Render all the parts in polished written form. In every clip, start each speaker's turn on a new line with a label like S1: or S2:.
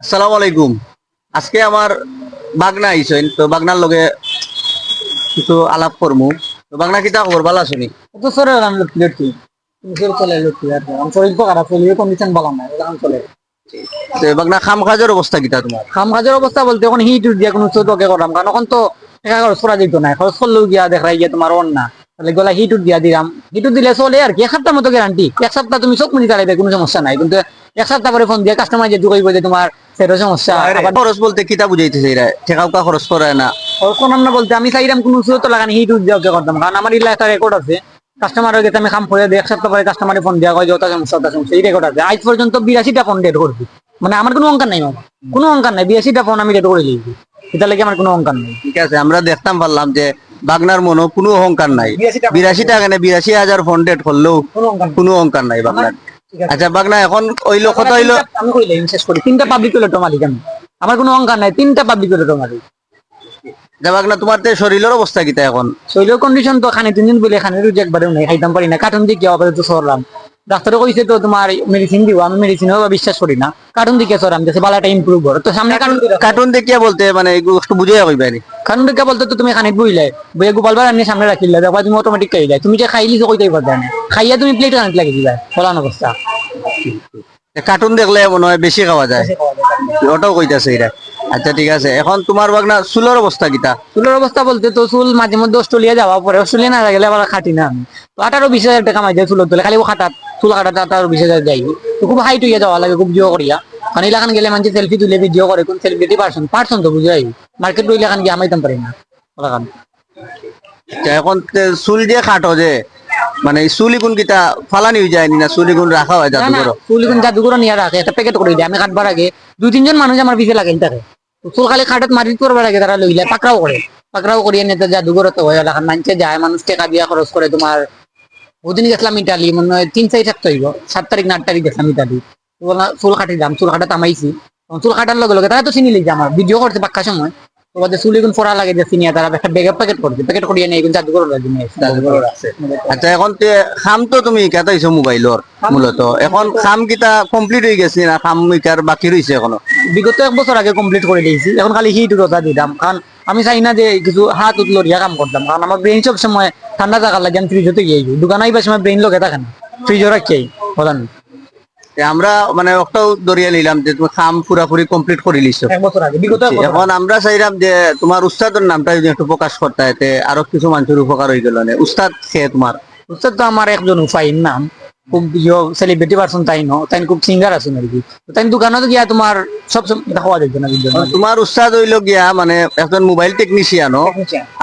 S1: আসসালামু আলাইকুম। আজকে আমার বাগনা আইছেন, তো বাগনার লগে কিছু আলাপ করমু। তো বাগনা কিতা খবর, ভালো আছেনি?
S2: তো সরে গেলাম লটকি তুমি চলে লটকি আর কি। আমার শরীর তো খারাপ চলিয়ে কন্ডিশন ভালো না এখন চলে।
S1: তো বাগনা খাম খাজের অবস্থা কিতা তোমার?
S2: খাম কাজের অবস্থা বলতে এখন হিট দিয়া কোনো চোদ্দকে করলাম, কারণ এখন তো টাকা খরচ করা যেত না, খরচ করলেও গিয়া দেখাই গিয়া তোমার অন না, তাহলে গলা হিট দিয়া দিলাম। হিট দিলে চলে আর কি, এক সপ্তাহ মতো গ্যারান্টি। এক সপ্তাহ তুমি চোখ মিনি চালাইবে, কোনো সমস্যা নাই। কিন্তু এক সপ্তাহ পরে ফোন দিয়ে কাস্টমার যে কইব যে তোমার সেটা সমস্যা। আবার
S1: খরচ বলতে কিতা বুঝাইতেছে এরা? ঠেকাউকা খরচ করে না?
S2: খরচ করলাম না বলতে আমি চাইলাম কোনো চোদ্দ লাগানি হিট দিয়া করতাম, কারণ আমার এলাকার রেকর্ড আছে। কাস্টমারের কাছে আমি কাম করে দিই, এক সপ্তাহ পরে কাস্টমারে ফোন দেওয়া হয় যে ওটা সমস্যা ওটা সমস্যা, এই রেকর্ড আছে। আজ পর্যন্ত 82টা ফোন ডেট করছি, মানে আমার কোনো অঙ্কার নাই মামা, কোনো অঙ্কার নাই। 82টা ফোন আমি ডেট করে দিয়েছি, এটা লাগে আমার কোনো অঙ্কার নেই।
S1: ঠিক আছে, আমরা দেখতাম পারলাম যে বাগনার মনো কোনো অহংকার নাই। 82 টাকা না 82,000 ফোন ডেট করলেও
S2: কোনো অঙ্কার নেই
S1: কোনো অহংকার নাই বাগনার।
S2: ঠিক আছে।
S1: আচ্ছা বাগনা এখন হইলো কথা হইলো,
S2: আমি কইলাম শেষ করি, 3টা পাবলিক টয়লেট মালিক আমি, আমার কোনো অঙ্কার নাই, 3টা পাবলিক টয়লেট মালিক।
S1: যে বাগনা তোমার তে শরীরের অবস্থা কিতা এখন?
S2: শরীরের কন্ডিশন তো খানে 3 দিন বলে খানে রুজি একবারে নেই, খাইতাম পারি না। কার্টুন দিয়ে কি আপাতত সরলাম, ডাক্তারে কইছে তো তোমার মেডিসিন দিব, আমি মেডিসিনও বিশ্বাস করি না। কার্টুন দিকে সরাম যাতে বালাটা ইমপ্রুভ করে, তো সামনে কার্টুন।
S1: কার্টুন দেখিয়া বলতে মানে এগুলো একটু বুঝে কইবানি।
S2: কারণ দেখা বলতে তো তুমি খানিক বইলে বইয়ে গোপালবার আনি সামনে রাখিলে দেখবা তুমি অটোমেটিক খাই যায়, তুমি যে খাইলি কইতেই পারবে না, খাইয়া তুমি প্লেট খানিক লাগি দিবা ফলান অবস্থা।
S1: কার্টুন দেখলে মনে হয় বেশি খাওয়া যায়, ওটাও কইতাছে এরা। আচ্ছা ঠিক আছে, এখন তোমার বাগনা চুলের অবস্থা কিতা?
S2: চুলের অবস্থা বলতে তো চুল মাঝে মধ্যে অস্ট্রেলিয়া যাওয়া পরে, অস্ট্রেলিয়া না গেলে আবার খাটি না আমি। তো 18-20 হাজার টাকা মাঝে চুলের তোলে, খালি ও খাটাত চুল কাটাতে 18-20 হাজার যাই। তো খুব হাইট হইয়া যাওয়া লাগে, খুব জিও করিয়া। কারণ এলাকান গেলে মানুষ সেলফি তুলে ভিডিও করে, কোন সেলিব্রিটি পারসন পারসন তো বুঝাই মার্কেট রইলে এখান গিয়ে আমাইতাম পারি না ওলাকান।
S1: আচ্ছা, এখন চুল যে খাটো যে মানে এই চুলি কোন কিতা ফালানি হয়ে যায় না, চুলি কোন রাখা হয়
S2: না
S1: জাদু
S2: না,
S1: করো?
S2: চুল কিন্তু জাদুঘর নিয়ে রাখে, একটা প্যাকেট করে দিই আমি কাটবার আগে। 2-3 জন মানুষ আমার পিছিয়ে লাগাই থাকে, তো চুল খালি খাটাত মারি করবার আগে তারা লইলে পাকড়াও করে। পাকড়াও করিয়ে নিতে জাদুঘর তো হয় এলাকার মানুষে যায়, মানুষ টাকা দিয়া খরচ করে। তোমার ওদিন গেছিলাম ইটালি, মনে হয় 3-4 থাকতে হইব, 7 তারিখ না 8 তারিখ গেছিলাম ইটালি। তো বললাম চুল কাটি দাম, চুল কাটা তামাইছি। চুল কাটার লগে লগে তারা তো চিনি লিখছে, আমার ভিডিও করছে পাক্কা সময়। তো ওদের চুল এখন ফোড়া লাগে যে চিনিয়া, তারা একটা ব্যাগে প্যাকেট করছে, প্যাকেট করিয়ে নিয়ে এখন জাদুঘর
S1: জাদুঘর আছে। আচ্ছা এখন খাম তো তুমি কেতাইছো মোবাইলর মূলত, এখন খাম কিতা কমপ্লিট হয়ে গেছে না খাম ইকার বাকি রইছে এখনো?
S2: বিগত 1 বছর আগে কমপ্লিট করে দিয়েছি, এখন খালি হিট রোজা দিতাম। কারণ আমি চাই না যে কিছু হাত উতলরিয়া কাম করতাম, কারণ আমার ব্রেন সব সময় ঠান্ডা থাকার লাগে আমি ফ্রিজ হতে গিয়ে দোকানে আইবার সময় ব্রেন লোকে থাকে না, ফ্রিজও রাখি বলেন।
S1: আমরা মানে একটাও দরিয়া নিলাম যে তুমি খাম পুরাপুরি কমপ্লিট করে লিছো।
S2: 1 বছর আগে, বিগত 1 বছর
S1: এখন আমরা চাইলাম যে তোমার উস্তাদের নামটা যদি একটু প্রকাশ করতে, এতে আরো কিছু মানুষের উপকার হয়ে গেল। উস্তাদ সে তোমার
S2: বুঝতে তো আমার একজন উফাইন নাম, খুব সেলিব্রিটি পার্সন, তাই নো তাই খুব সিঙ্গার আছেন আর কি। তো তাই দোকানে গিয়া তোমার সব সময় খাওয়া যাইতো না কিন্তু
S1: তোমার উস্তাদ হইলো গিয়া মানে একজন মোবাইল টেকনিশিয়ানও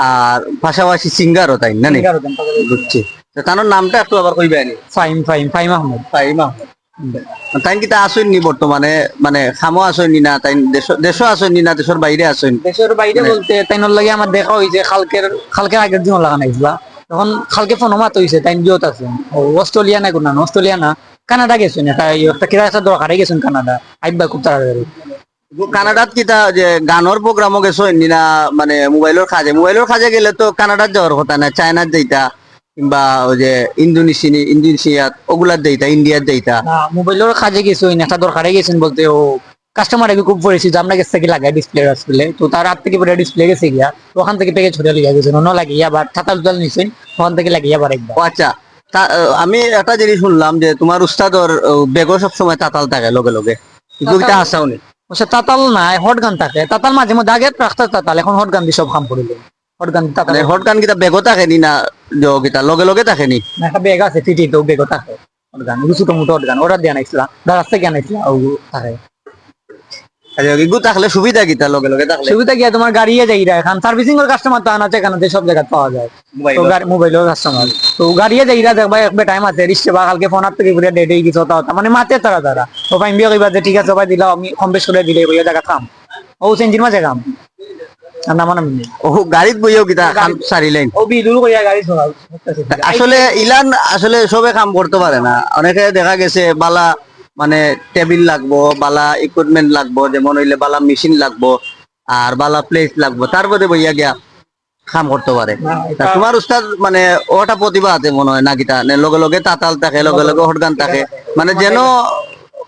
S1: আর পাশাপাশি সিঙ্গারও, তাই না? বুঝছি। তো তার নামটা একটু আবার কইবে আনি।
S2: ফাইম ফাইম ফাইম আহমেদ।
S1: ফাহিম আহমেদ। তাই কিতা আসেননি বর্তমানে, মানে খামো আসেননি না তাই দেশও আসেননি না দেশের বাইরে আসেন?
S2: দেশের বাইরে বলতে তাই লাগে আমার দেখা হয়েছে খালকের খালকের আগের দিন লাগানো হয়েছিল। তখন খালকে ফোন মাত হয়েছে তাই জিওত আছে। ও অস্ট্রেলিয়া না কোন অস্ট্রেলিয়া না, কানাডা গেছেন, একটা কিরা একটা দরকারে গেছেন কানাডা, আইবা খুব তাড়াতাড়ি।
S1: কানাডাত কিতা যে গানের প্রোগ্রামও গেছো না, মানে মোবাইলের কাজে গেলে তো কানাডাত যাওয়ার কথা না, চায়নার যাইতা কিংবা ওই যে ইন্দোনেশিয়াত ওগুলার যাইতা, ইন্ডিয়ার যাইতা।
S2: না, মোবাইলের কাজে গেছেন, একটা দরকারে গেছেন বলতে ও কাস্টমার আগে খুব পরিচিত, আমরা কাছ থেকে লাগাই ডিসপ্লে আসলে, তো তার হাত থেকে পরে ডিসপ্লে গেছে গিয়া, তো ওখান থেকে প্যাকেজ ছড়িয়ে লিখা গেছেন, অন্য লাগিয়ে আবার ছাতাল জল নিছেন, ওখান থেকে লাগিয়ে আবার একবার।
S1: ও আচ্ছা, আমি একটা জিনিস শুনলাম যে তোমার উস্তাদর বেগও সবসময় তাতাল থাকে লগে লগে, কিন্তু এটা হাসাওনি?
S2: তাতাল নাই, হট গান থাকে। তাতাল মাঝে মধ্যে আগে রাখতে তাতাল, এখন হট গান দিয়ে সব কাম করিলেন। হট গান তাতাল
S1: মানে হট গান কিতা বেগও থাকেনি না, কিতা লগে লগে থাকেনি?
S2: না, একটা বেগ আছে টিটি, তো বেগও থাকে হট গান, ছোট মোটো হট গান অর্ডার দিয়ে আনাইছিলাম, দাঁড়ার থেকে আনাইছিলাম, ও থাকে।
S1: আচ্ছা, এগু থাকলে সুবিধা কিতা লগে লগে থাকলে?
S2: সুবিধা গিয়া তোমার গাড়িয়ে যাই এখন সার্ভিসিং এর কাস্টমার তো আনা চাকানো সব জায়গায় পাওয়া যায়, তো মোবাইলের কাস্টমার তো গাড়িয়ে যাই দেখবা একবার টাইম আছে রিস্টে বা কালকে ফোন আপ থেকে ঘুরে ডেট হয়ে গেছে হতা মানে মাতে তারা তারা ও ফাইন বিয়ে কইবা যে ঠিক আছে ভাই দিলাম, আমি কম বেশ করে দিলে ওই জায়গা কাম ও চেঞ্জির মাঝে কাম আর না মানে
S1: ও গাড়িত বইও কিতা কাম সারিলেন?
S2: ও বিদুল কইয়া গাড়ি চলা।
S1: আসলে ইলান আসলে সবে কাম করতে পারে না, অনেকে দেখা গেছে বালা মানে টেবিল লাগবো, বালা ইকুইপমেন্ট লাগবো, যেমন হইলে বালা মেশিন লাগবো আর বালা প্লেট লাগবো, তারপরে বইয়া গিয়া কাম করতে পারে। তা তোমার উস্তাদ মানে ওটা প্রতিভা আছে মনে হয় না কিতা, লগে লগে তাতাল থাকে, লগে লগে হটগান থাকে, মানে যেন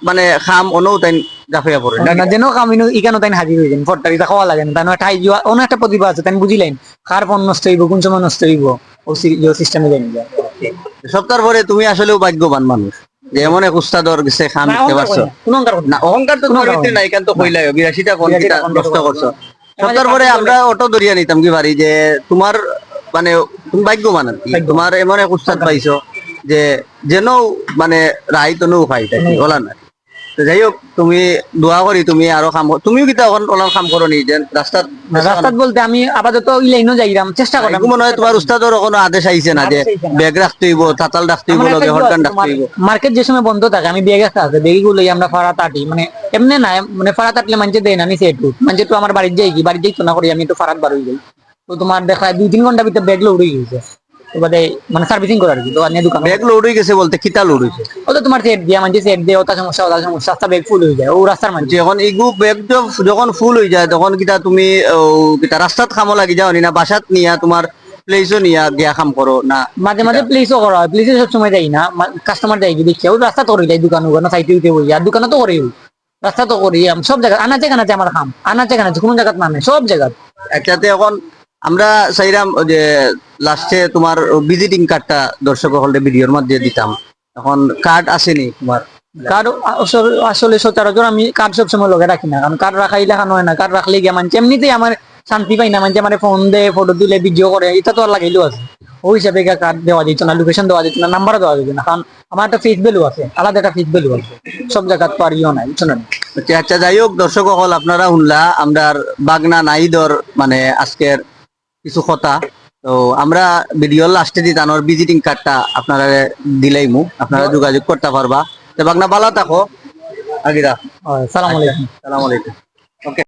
S1: মানে খাম অনু তাই জাফিয়া পড়ে
S2: না যেন কামিনো ইকানো তাই হাজির হয়ে যান ফট্টারি তা খাওয়া লাগে না তাই ঠাই যাওয়া অন্য একটা প্রতিভা আছে তাই বুঝিলেন কার ফোন নষ্ট হইব কোন সময় নষ্ট হইব ও সিস্টেমে জানি যায়
S1: সপ্তাহ পরে তুমি আসলেও ভাগ্যবান মানুষ যে এমন এক উস্তাদর গেছে খাম
S2: না,
S1: দিতে
S2: অহংকার
S1: পারছো
S2: করি না, কোনো অহংকার করি না।
S1: না অহংকার তো
S2: কোনো
S1: তোমার
S2: অহংকার
S1: ভিতরে
S2: করি না।
S1: নাই, কেন তো কইলাই 82টা ফোন
S2: 82টা
S1: কিটা
S2: ফোন
S1: নষ্ট
S2: কিটা
S1: করছো।
S2: আমাদের
S1: সপ্তাহ পরে
S2: পার্টি
S1: আমরা অটো ধরিয়া নিতাম কি পারি যে তোমার মানে তুমি ভাগ্যবান আর কি,
S2: ভাগ্যবান।
S1: তোমার এমন এক উস্তাদ পাইছো যে যেন মানে রাই তো নৌ খাই তাই বলা না। তো যাই হোক তুমি দোয়া করি তুমি আরো কাম তুমিও কিতা এখন ওলাম কাম করো নি যে রাস্তাত
S2: না, রাস্তাত বলতে আমি আপাতত ওই লাইনও যাইরাম চেষ্টা করলাম
S1: এগুলো মনে হয় তোমার উস্তাদর কোনো আদেশ আইছে না যে
S2: আদেশ আইছে না।
S1: ব্যাগ রাখতে হইব, তাতাল রাখতে হইব,
S2: আমার একটা
S1: লগে
S2: ইয়ে
S1: হরকান
S2: আছে,
S1: রাখতে হইব।
S2: মার্কেট যে সময় বন্ধ থাকে আমি ব্যাগ একটা আছে ব্যাগ গুলো আমরা ফাড়া তাটি মানে এমনি না মানে ফাড়া তাটলে মানুষে দেয় না আমি সেটু মানে তো আমার বাড়ির যাই কি বাড়ির যাই তো না করি আমি একটু ফাড়াত বার হয়ে যাই তো তোমার দেখা 2-3 ঘন্টার ভিতরে ব্যাগ লোড হয়ে গেছে তো বাদে মানে সার্ভিসিং করার কি তো আনিয়ে দোকান
S1: ব্যাগ লোড হয়ে গেছে বলতে কিতা লোড হইছে?
S2: ও তো তোমার সেট দিয়া মানে সেট দিয়ে ওটা সমস্যা রাস্তা ব্যাগ ফুল হয়ে যায় ও রাস্তার মানে
S1: যখন ইগু ব্যাগ যখন ফুল হয়ে যায় তখন কিতা তুমি কিতা রাস্তাত খামো লাগি যাও নি না বাসাত নিয়া তোমার প্লেসও নিয়া গিয়া খাম করো না?
S2: মাঝে মাঝে প্লেসও করা হয় প্লেসে সবসময় যাই না কাস্টমার যাই কি দেখি ও রাস্তা তো করে যাই দোকান ওখানে সাইডে উঠে বই আর দোকানে তো করেই রাস্তা তো করি আমি সব জায়গা আনাচে কানাচে আমার খাম আনাচে কানাচে কোনো জায়গাত মানে সব জায়গা
S1: একসাথে এখন আমরা চাইরাম যে লাস্টে তোমার ভিজিটিং কার্ডটা দর্শক হলে ভিডিওর মধ্যে দিতাম, এখন কার্ড আসেনি তোমার?
S2: কার্ড আসলে সচরাচর আমি কার্ড সবসময় লগে রাখি না কারণ কার্ড রাখাই লেখানো হয় না কার্ড রাখলে গিয়ে মানে এমনিতেই আমার শান্তি পাই না মানে আমার ফোন দেয় ফটো তুলে ভিডিও করে এটা তো আর লাগাইলেও আছে ওই হিসাবে কার্ড দেওয়া যেত না লোকেশন দেওয়া যেত না নাম্বার দেওয়া যেত না কারণ আমার একটা ফেস ভ্যালু আছে আলাদা একটা ফেস ভ্যালু আছে সব জায়গায় তো আর ইও নাই বুঝছো না
S1: আচ্ছা আচ্ছা, যাই হোক দর্শক হল আপনারা শুনলা আমরার বাগনা নাইদর মানে আজকের কিছু কথা। তো আমরা ভিডিওর লাস্টে দিতানোর ভিজিটিং কার্ডটা আপনারা দিলাইমু, আপনারা যোগাযোগ করতে পারবা। তো বাগনা বালা থাকো আগিরা।
S2: সালাম আলাইকুম
S1: সালাম আলাইকুম। ওকে।